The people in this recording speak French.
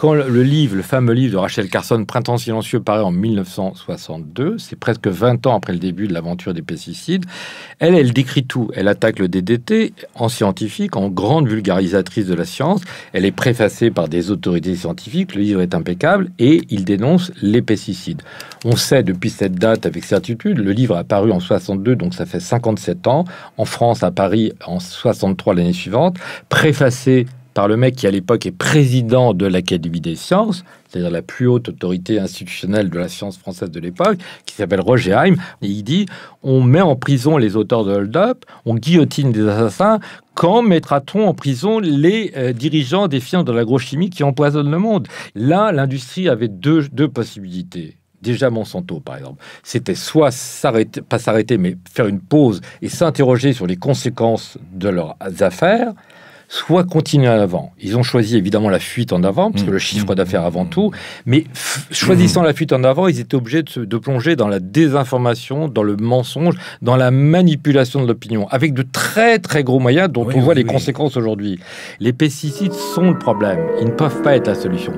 quand le fameux livre de Rachel Carson, Printemps silencieux, paraît en 1962, c'est presque 20 ans après le début de l'aventure des pesticides, elle décrit tout. Elle attaque le DDT en scientifique, en grande vulgarisatrice de la science. Elle est préfacée par des autorités scientifiques. Le livre est impeccable et il dénonce les pesticides. On sait depuis cette date avec certitude, le livre a paru en 62, donc ça fait 57 ans. En France, à Paris, en 63 l'année suivante, préfacé par le mec qui à l'époque est président de l'Académie des sciences, c'est-à-dire la plus haute autorité institutionnelle de la science française de l'époque, qui s'appelle Roger Haim, et il dit « On met en prison les auteurs de Hold Up, on guillotine des assassins, quand mettra-t-on en prison les dirigeants des firmes de l'agrochimie qui empoisonnent le monde ?» Là, l'industrie avait deux possibilités. Déjà Monsanto, par exemple, c'était soit s'arrêter, pas s'arrêter, mais faire une pause et s'interroger sur les conséquences de leurs affaires, soit continuer en avant. Ils ont choisi évidemment la fuite en avant, parce que le chiffre d'affaires avant tout, mais choisissant la fuite en avant, ils étaient obligés de plonger dans la désinformation, dans le mensonge, dans la manipulation de l'opinion, avec de très très gros moyens dont on voit les conséquences aujourd'hui. Les pesticides sont le problème, ils ne peuvent pas être la solution.